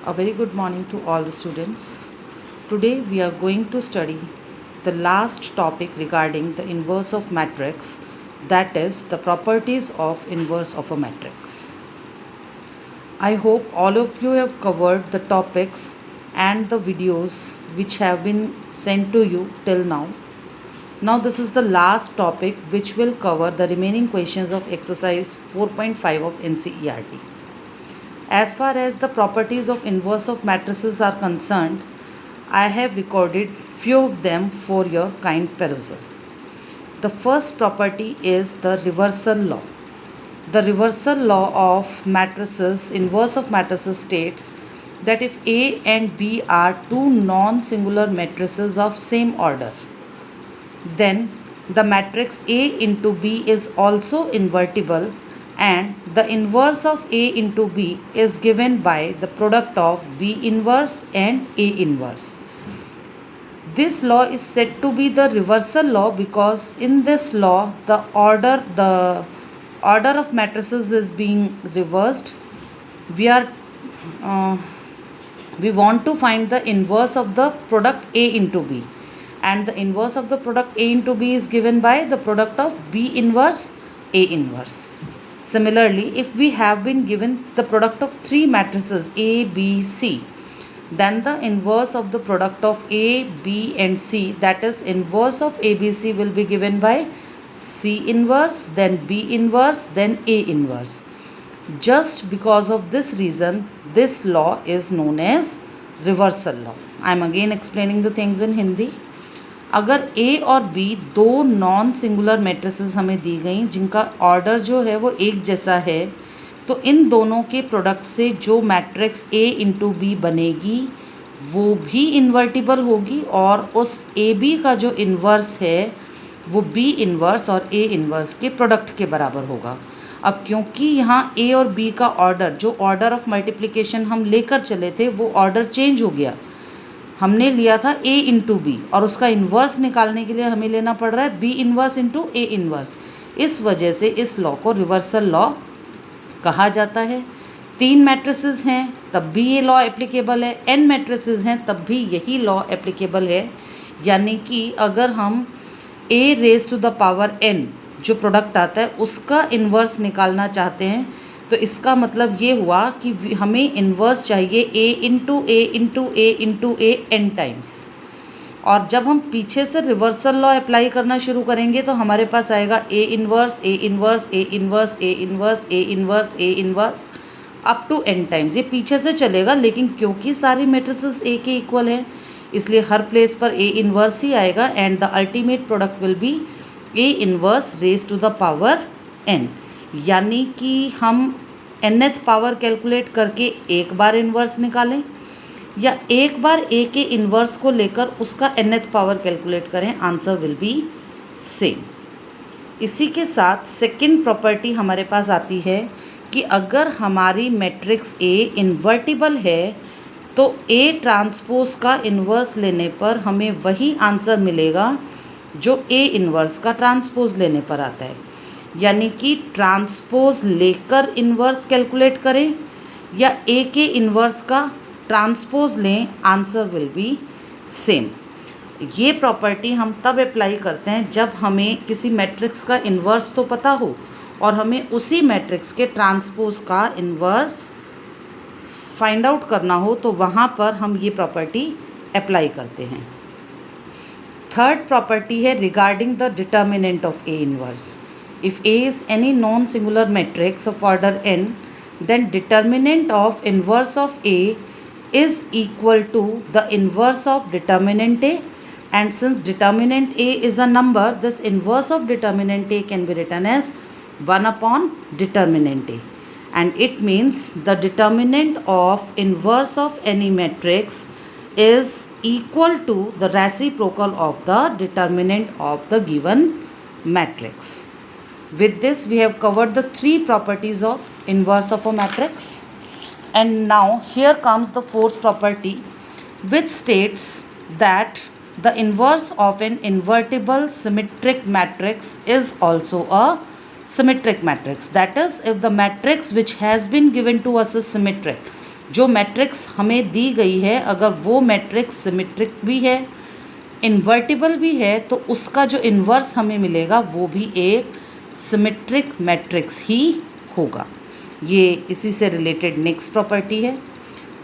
A very good morning to all the students. Today we are going to study the last topic regarding the inverse of matrix, that is the properties of inverse of a matrix. I hope all of you have covered the topics and the videos which have been sent to you till now. Now this is the last topic which will cover the remaining questions of exercise 4.5 of NCERT. As far as the properties of inverse of matrices are concerned, I have recorded few of them for your kind perusal. The first property is the reversal law. The reversal law of matrices, inverse of matrices states that if A and B are two non-singular matrices of same order, then the matrix A into B is also invertible, and the inverse of A into B is given by the product of B inverse and A inverse. This law is said to be the reversal law because in this law the order of matrices is being reversed. We want to find the inverse of the product A into B, and the inverse of the product A into B is given by the product of B inverse A inverse. Similarly, if we have been given the product of three matrices A, B, C, then the inverse of the product of A, B and C, that is inverse of ABC, will be given by C inverse, then B inverse, then A inverse. Just because of this reason, this law is known as reversal law. I am again explaining the things in Hindi. अगर A और B दो non singular matrices हमें दी गई जिनका order जो है वो एक जैसा है, तो इन दोनों के प्रोडक्ट से जो मैट्रिक्स A इंटू बी बनेगी वो भी इन्वर्टिबल होगी और उस ए बी का जो इन्वर्स है वो B इन्वर्स और A इन्वर्स के प्रोडक्ट के बराबर होगा. अब क्योंकि यहाँ A और B का ऑर्डर, जो ऑर्डर ऑफ मल्टीप्लिकेशन हम लेकर चले थे, वो ऑर्डर चेंज हो गया. हमने लिया था A इंटू बी और उसका इन्वर्स निकालने के लिए हमें लेना पड़ रहा है B inverse into A inverse. इस वजह से इस लॉ को रिवर्सल लॉ कहा जाता है. तीन मैट्रिसेस हैं तब भी ये लॉ एप्लीकेबल है, n मैट्रिसेस हैं तब भी यही लॉ एप्लीकेबल है. यानी कि अगर हम A raise to the power n जो प्रोडक्ट आता है उसका इन्वर्स निकालना चाहते हैं, तो इसका मतलब ये हुआ कि हमें इन्वर्स चाहिए A into A into A into A n times. और जब हम पीछे से रिवर्सल लॉ अप्लाई करना शुरू करेंगे तो हमारे पास आएगा A inverse A inverse A inverse A inverse A inverse A inverse up to n times. ये पीछे से चलेगा, लेकिन क्योंकि सारी मैट्रिसेस A के इक्वल हैं इसलिए हर प्लेस पर A इन्वर्स ही आएगा and the ultimate product will be A inverse raise to the power n. यानी कि हम nth पावर कैलकुलेट करके एक बार इन्वर्स निकालें या एक बार A के इन्वर्स को लेकर उसका nth पावर कैलकुलेट करें, आंसर विल बी सेम. इसी के साथ सेकंड प्रॉपर्टी हमारे पास आती है कि अगर हमारी मैट्रिक्स A इन्वर्टिबल है तो A ट्रांसपोज का इन्वर्स लेने पर हमें वही आंसर मिलेगा जो A इन्वर्स का ट्रांसपोज लेने पर आता है. यानी कि ट्रांसपोज लेकर इन्वर्स कैलकुलेट करें या A के इन्वर्स का ट्रांसपोज लें, आंसर विल बी सेम. ये प्रॉपर्टी हम तब अप्लाई करते हैं जब हमें किसी मैट्रिक्स का इन्वर्स तो पता हो और हमें उसी मैट्रिक्स के ट्रांसपोज का इन्वर्स फाइंड आउट करना हो, तो वहाँ पर हम ये प्रॉपर्टी अप्लाई करते हैं. थर्ड प्रॉपर्टी है regarding the determinant of A inverse. If A is any non-singular matrix of order n, then determinant of inverse of A is equal to the inverse of determinant A, and since determinant A is a number, this inverse of determinant A can be written as 1 upon determinant A, and it means the determinant of inverse of any matrix is equal to the reciprocal of the determinant of the given matrix. With this we have covered the three properties of inverse of a matrix, and now here comes the fourth property, which states that the inverse of an invertible symmetric matrix is also a symmetric matrix. That is, if the matrix which has been given to us is symmetric, जो matrix हमें दी गई है अगर वो matrix symmetric भी है, invertible भी है, तो उसका जो इन्वर्स हमें मिलेगा वो भी एक सिमेट्रिक मैट्रिक्स ही होगा। ये इसी से रिलेटेड नेक्स्ट प्रॉपर्टी है।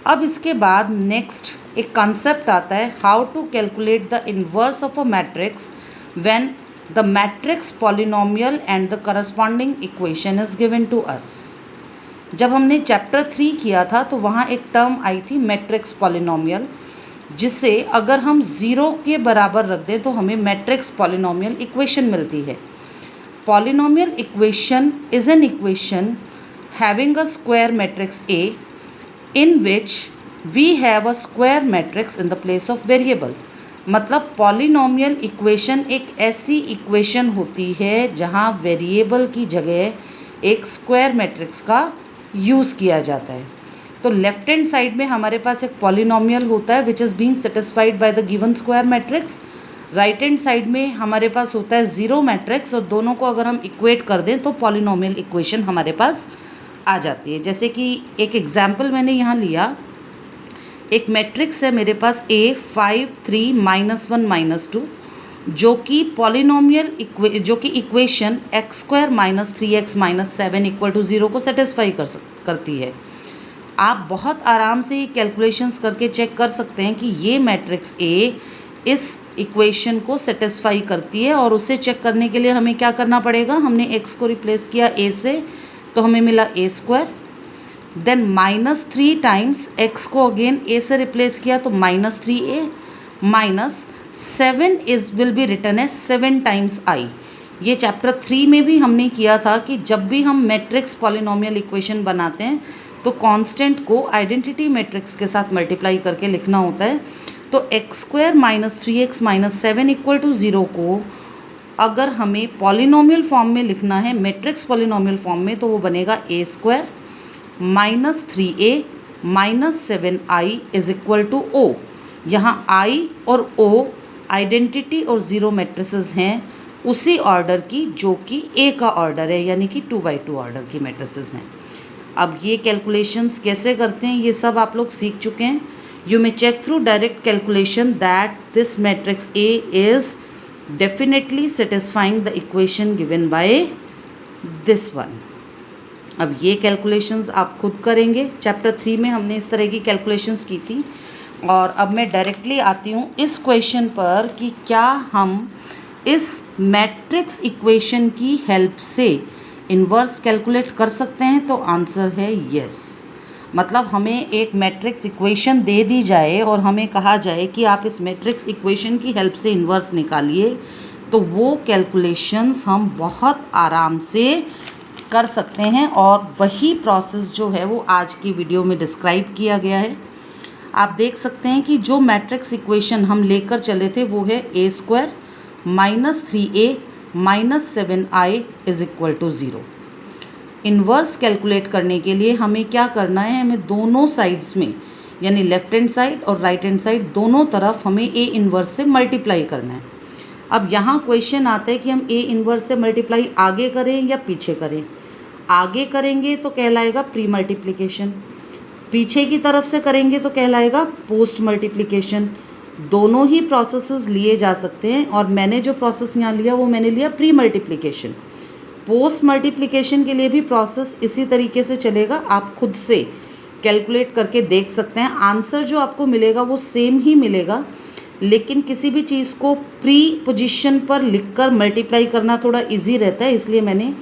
अब इसके बाद नेक्स्ट एक कंसेप्ट आता है, how to calculate the inverse of a matrix when the matrix polynomial and the corresponding equation is given to us. जब हमने चैप्टर 3 किया था तो वहाँ एक टर्म आई थी मैट्रिक्स पॉलिनोमियल, जिसे अगर हम 0 के बराबर रख दें तो हमें मैट्रिक्स पॉलिनोमियल इक्वेशन मिलती है। Polynomial equation is an equation having a square matrix A in which we have a square matrix in the place of variable। मतलब पॉलिनोमियल इक्वेशन एक ऐसी इक्वेशन होती है जहाँ वेरिएबल की जगह एक स्क्वायर मैट्रिक्स का यूज़ किया जाता है। तो लेफ्ट हैंड साइड में हमारे पास एक पॉलिनोमियल होता है which is being satisfied by the given square matrix. Right hand side में हमारे पास होता है ज़ीरो मैट्रिक्स, और दोनों को अगर हम इक्वेट कर दें तो पॉलिनोमियल इक्वेशन हमारे पास आ जाती है। जैसे कि एक एग्जाम्पल मैंने यहाँ लिया, एक मैट्रिक्स है मेरे पास A 5 3 -1 -2, जो कि पॉलिनोमियल जो कि इक्वेशन x² - 3x - 7 = 0 को सेटिस्फाई करती है। आप बहुत आराम से ये कैलकुलेशंस करके चेक कर सकते हैं कि ये मैट्रिक्स A इस इक्वेशन को सेटिस्फाई करती है, और उससे चेक करने के लिए हमें क्या करना पड़ेगा, हमने x को रिप्लेस किया A से तो हमें मिला A², देन -3 टाइम्स x को अगेन A से रिप्लेस किया तो -3A, -7 will be written as 7 times I। ये चैप्टर 3 में भी हमने किया था कि जब भी हम मैट्रिक्स पॉलिनोमियल इक्वेशन बनाते हैं तो कांस्टेंट को आइडेंटिटी मैट्रिक्स के साथ मल्टीप्लाई करके लिखना होता है। तो x² - 3x - 7 = 0 को अगर हमें पॉलिनोमियल फॉर्म में लिखना है, मैट्रिक्स पॉलिनोमियल फॉर्म में, तो वो बनेगा A² - 3A - 7I = O। यहाँ I और O आइडेंटिटी और ज़ीरो मैट्रिसेस हैं उसी ऑर्डर की जो कि A का ऑर्डर है, यानी कि 2×2 ऑर्डर की मैट्रिसेस हैं। अब ये कैलकुलेशंस कैसे करते हैं ये सब आप लोग सीख चुके हैं। You may check through direct calculation that this matrix A is definitely satisfying the equation given by this one। अब ये कैलकुलेशंस आप खुद करेंगे। चैप्टर 3 में हमने इस तरह की कैलकुलेशंस की थी, और अब मैं डायरेक्टली आती हूँ इस क्वेश्चन पर कि क्या हम इस मैट्रिक्स इक्वेशन की हेल्प से इन्वर्स कैलकुलेट कर सकते हैं। तो आंसर है यस। मतलब हमें एक मैट्रिक्स इक्वेशन दे दी जाए और हमें कहा जाए कि आप इस मैट्रिक्स इक्वेशन की हेल्प से इन्वर्स निकालिए, तो वो कैलकुलेशंस हम बहुत आराम से कर सकते हैं, और वही प्रोसेस जो है वो आज की वीडियो में डिस्क्राइब किया गया है। आप देख सकते हैं कि जो मैट्रिक्स इक्वेशन हम लेकर चले थे वो है A² - 3A - 7I = 0। Inverse calculate करने के लिए हमें क्या करना है, हमें दोनों साइड्स में, यानी लेफ्ट हैंड साइड और राइट हैंड साइड दोनों तरफ हमें A इन्वर्स से मल्टीप्लाई करना है। अब यहाँ क्वेश्चन आता है कि हम A इन्वर्स से मल्टीप्लाई आगे करें या पीछे करें। आगे करेंगे तो कहलाएगा प्री मल्टीप्लिकेशन, पीछे की तरफ से करेंगे तो कहलाएगा पोस्ट मल्टीप्लिकेशन। दोनों ही प्रोसेसेस लिए जा सकते हैं, और मैंने जो प्रोसेस यहाँ लिया वो मैंने लिया प्री मल्टीप्लिकेशन। पोस्ट मल्टीप्लिकेशन के लिए भी प्रोसेस इसी तरीके से चलेगा, आप खुद से कैलकुलेट करके देख सकते हैं। आंसर जो आपको मिलेगा वो सेम ही मिलेगा, लेकिन किसी भी चीज़ को प्री पोजीशन पर लिखकर मल्टीप्लाई करना थोड़ा इजी रहता है, इसलिए मैंने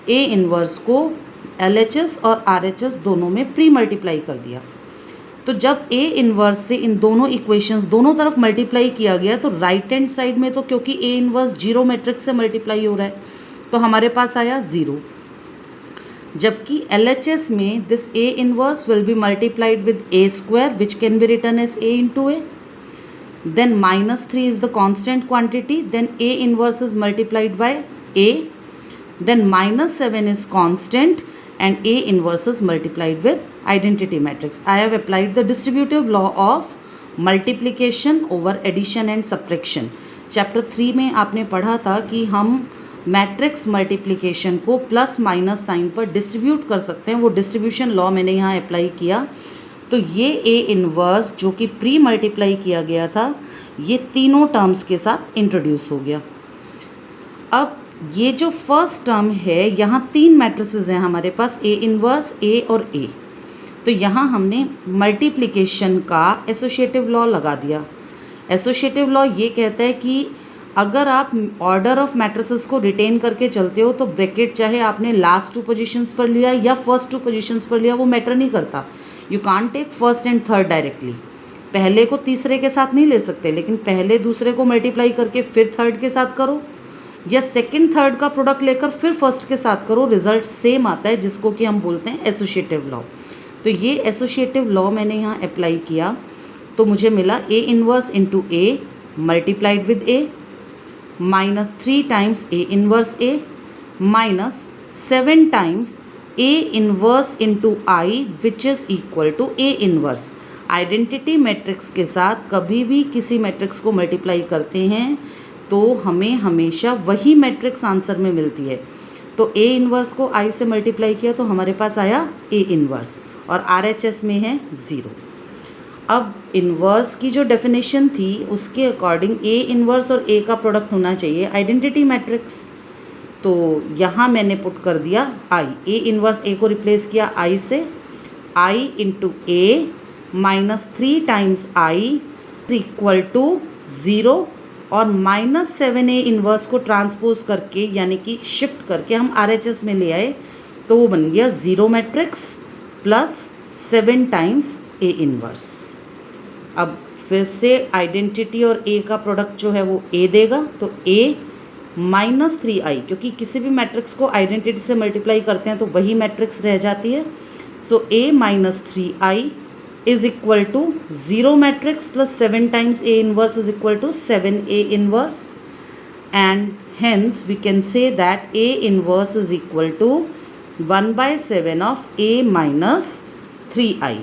A इन्वर्स को LHS और RHS दोनों में प्री मल्टीप्लाई कर दिया। तो जब A इन्वर्स से इन दोनों इक्वेशंस दोनों तरफ मल्टीप्लाई किया गया तो राइट हैंड साइड में तो क्योंकि A इन्वर्स 0 मैट्रिक्स से मल्टीप्लाई हो रहा है तो हमारे पास आया 0, जबकि LHS में this A inverse will be multiplied with A² which can be written as A into A। Then -3 is the constant quantity, then A inverse is multiplied by A, then -7 is constant and A inverse is multiplied with identity matrix. I have applied the distributive law of multiplication over addition and subtraction। Chapter 3 में आपने पढ़ा था कि हम matrix multiplication को plus minus sign पर distribute कर सकते हैं, वो डिस्ट्रीब्यूशन लॉ मैंने यहाँ अप्लाई किया। तो ये ए इन्वर्स जो कि प्री मल्टीप्लाई किया गया था, ये तीनों टर्म्स के साथ इंट्रोड्यूस हो गया। अब ये जो फर्स्ट टर्म है, यहाँ तीन मैट्रिसेस हैं हमारे पास, ए इन्वर्स, ए और ए। तो यहाँ हमने मल्टीप्लिकेशन का एसोसिएटिव लॉ लगा दिया। एसोसिएटिव लॉ ये कहता है कि अगर आप ऑर्डर ऑफ मैट्रिसेस को रिटेन करके चलते हो तो ब्रैकेट चाहे आपने लास्ट टू पोजीशंस पर लिया या फर्स्ट टू पोजीशंस पर लिया, वो मैटर नहीं करता। You can't take first and third directly. पहले को तीसरे के साथ नहीं ले सकते, लेकिन पहले दूसरे को मल्टीप्लाई करके फिर थर्ड के साथ करो, या सेकंड थर्ड का प्रोडक्ट लेकर फिर फर्स्ट के साथ करो, रिजल्ट सेम आता है, जिसको कि हम बोलते हैं एसोसिएटिव लॉ। तो ये एसोसिएटिव लॉ मैंने यहाँ अप्लाई किया तो मुझे मिला A inverse into A multiplied with A minus 3 times A inverse A minus 7 times A inverse into I which is equal to A inverse. Identity matrix के साथ कभी भी किसी मैट्रिक्स को मल्टीप्लाई करते हैं तो हमें हमेशा वही मैट्रिक्स आंसर में मिलती है। तो ए इन्वर्स को आई से मल्टीप्लाई किया तो हमारे पास आया ए इन्वर्स, और RHS में है 0। अब इन्वर्स की जो डेफिनेशन थी उसके अकॉर्डिंग ए इन्वर्स और ए का प्रोडक्ट होना चाहिए आइडेंटिटी मैट्रिक्स। तो यहाँ मैंने पुट कर दिया आई, ए इन्वर्स ए को रिप्लेस किया आई से, I into A minus 3 times I is equal to 0, और माइनस 7 ए इन्वर्स को ट्रांसपोज करके यानी कि शिफ्ट करके हम RHS में ले आए तो वो बन गया 0 matrix plus 7 times A inverse. अब फिर से आइडेंटिटी और ए का प्रोडक्ट जो है वो ए देगा, तो ए माइनस 3i, क्योंकि किसी भी मैट्रिक्स को आइडेंटिटी से मल्टीप्लाई करते हैं तो वही मैट्रिक्स रह जाती है। So A minus 3i is equal to 0 matrix plus 7 times A inverse is equal to 7a inverse, and hence we can say that A inverse is equal to 1/7 of a minus 3i।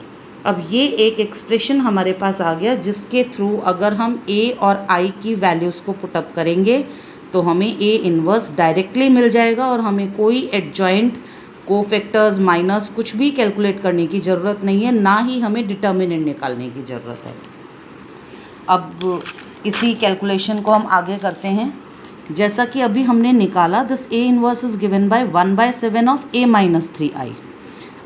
अब ये एक expression हमारे पास आ गया जिसके through अगर हम a और i की वैल्यूज़ को पुटअप करेंगे तो हमें a इन्वर्स डायरेक्टली मिल जाएगा और हमें कोई एडजॉइंट कोफैक्टर्स माइनस कुछ भी कैलकुलेट करने की ज़रूरत नहीं है, ना ही हमें डिटर्मिनेंट निकालने की ज़रूरत है। अब इसी कैलकुलेशन को हम आगे करते हैं। जैसा कि अभी हमने निकाला, this A inverse is given by 1/7 of a minus 3i।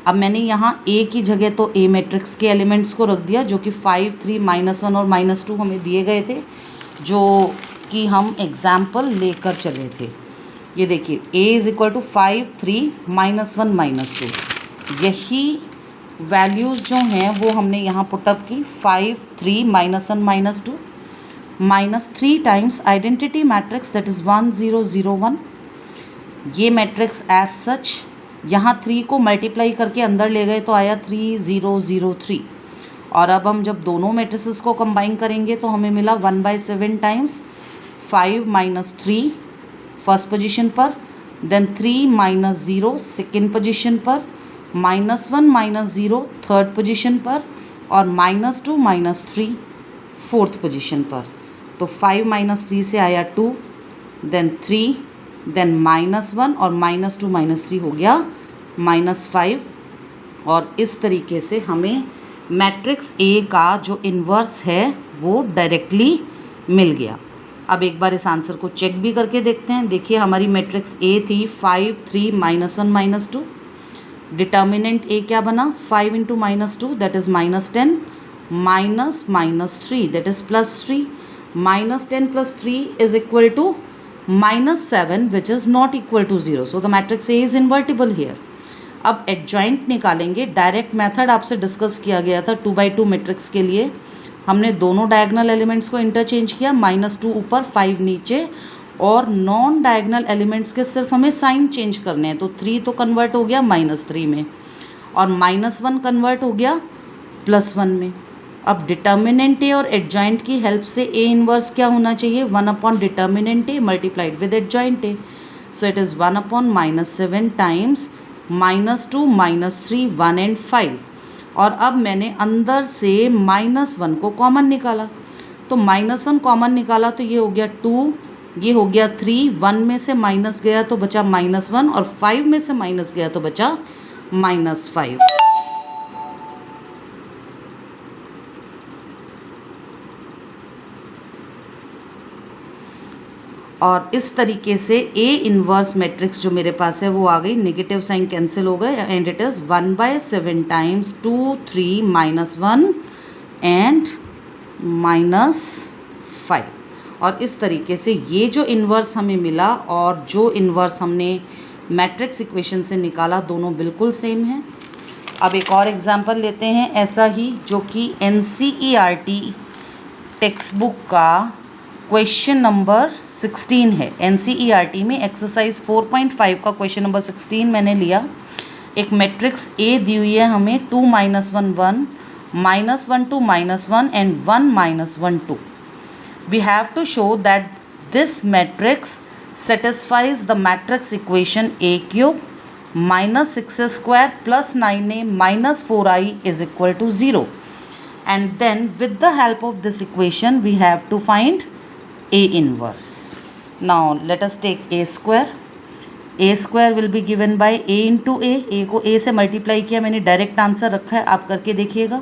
अब मैंने यहाँ a की जगह तो a मैट्रिक्स के एलिमेंट्स को रख दिया जो कि 5, 3, -1 और -2 हमें दिए गए थे, जो कि हम एग्जाम्पल लेकर चले थे। ये देखिए a इज इक्वल टू 5, 3, -1, -2। यही वैल्यूज़ जो हैं वो हमने यहाँ पुटअप की 5, 3, -1, -2 minus 3 times identity matrix that is 1, 0, 0, 1। ये मैट्रिक्स एज सच यहाँ 3 को मल्टीप्लाई करके अंदर ले गए तो आया 3, 0, 0, 3। और अब हम जब दोनों मैट्रिसेस को कंबाइन करेंगे तो हमें मिला 1/7 टाइम्स 5 माइनस 3 फर्स्ट पोजीशन पर, देन 3 माइनस 0 सेकेंड पोजीशन पर, -1 -0 थर्ड पोजीशन पर, और -2 -3 फोर्थ पोजीशन पर। तो 5 माइनस 3 से आया 2, देन 3, देन -1 और -2 -3 हो गया -5। और इस तरीके से हमें मैट्रिक्स A का जो इन्वर्स है वो डायरेक्टली मिल गया। अब एक बार इस आंसर को चेक भी करके देखते हैं। देखिए हमारी मैट्रिक्स A थी 5, 3, -1 -2। डिटर्मिनेंट A क्या बना, 5 into -2 that is -10, -3 that is +3, -10 + 3 is equal to -7 which is not equal to 0. So the matrix A is invertible here. अब एडजॉइंट निकालेंगे। डायरेक्ट मेथड आपसे डिस्कस किया गया था 2/2 मैट्रिक्स के लिए। हमने दोनों डायगोनल एलिमेंट्स को इंटरचेंज किया, -2 ऊपर 5 नीचे, और नॉन डायगोनल एलिमेंट्स के सिर्फ हमें साइन चेंज करने हैं। तो 3 तो कन्वर्ट हो गया -3 में, और -1 कन्वर्ट हो गया +1 में। अब डिटर्मिनेंट ए और एडजॉइंट की हेल्प से ए इन्वर्स क्या होना चाहिए, 1 determinant A multiplied with adjoint A. So it is 1 -7 times -2 -3 1 and 5। और अब मैंने अंदर से -1 को कॉमन निकाला, तो -1 कॉमन निकाला तो ये हो गया 2, ये हो गया 3, 1 में से माइनस गया तो बचा -1, और 5 में से माइनस गया तो बचा -5। और इस तरीके से ए इन्वर्स मैट्रिक्स जो मेरे पास है वो आ गई, नेगेटिव साइन कैंसिल हो गए and it is 1/7 times 2 3 -1 and -5। और इस तरीके से ये जो इन्वर्स हमें मिला और जो इन्वर्स हमने मैट्रिक्स इक्वेशन से निकाला दोनों बिल्कुल सेम है। अब एक और एग्जांपल लेते हैं ऐसा ही, जो कि NCERT टेक्स्ट बुक का क्वेश्चन नंबर 16 है। NCERT में एक्सरसाइज 4.5 का क्वेश्चन नंबर 16 मैंने लिया। एक मैट्रिक्स A दी हुई है हमें, 2 -1 1 -1 2 -1 and 1 -1 2। We have to show that this matrix satisfies the matrix equation A cube minus 6a square plus 9a minus 4i is equal to 0. And then with the help of this equation we have to find A inverse. Now let us take A square. A square will be given by A into A. A को A से multiply किया मैंने, direct answer रखा है, आप करके देखिएगा।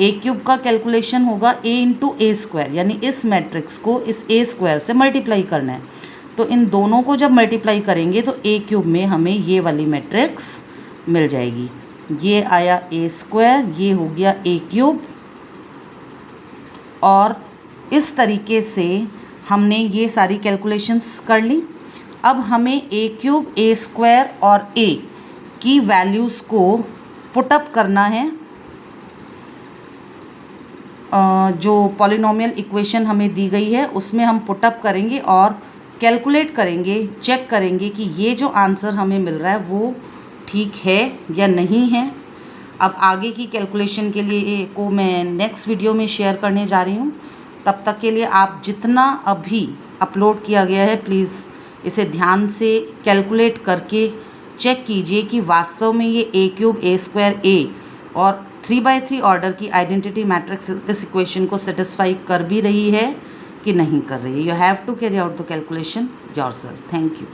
ए cube का कैलकुलेशन होगा ए इंटू ए स्क्वायर, यानी इस मैट्रिक्स को इस ए स्क्वायर से मल्टीप्लाई करना है। तो इन दोनों को जब मल्टीप्लाई करेंगे तो ए क्यूब में हमें ये वाली मैट्रिक्स मिल जाएगी। ये आया ए स्क्वायर, ये हो गया ए क्यूब। और इस तरीके से हमने ये सारी कैलकुलेशंस कर ली। अब हमें ए क्यूब, ए स्क्वायर और ए की वैल्यूज़ को पुटअप करना है। जो पॉलिनोमियल इक्वेशन हमें दी गई है उसमें हम पुटअप करेंगे और कैलकुलेट करेंगे, चेक करेंगे कि ये जो आंसर हमें मिल रहा है वो ठीक है या नहीं है। अब आगे की कैलकुलेशन के लिए को मैं नेक्स्ट वीडियो में शेयर करने जा रही हूँ। तब तक के लिए आप जितना अभी अपलोड किया गया है प्लीज़ इसे ध्यान से कैलकुलेट करके चेक कीजिए कि वास्तव में ये ए क्यूब, ए स्क्वायर, ए और 3/3 ऑर्डर की आइडेंटिटी मैट्रिक्स इस इक्वेशन को सेटिस्फाई कर भी रही है कि नहीं कर रही है। You have to carry out the calculation yourself. Thank you.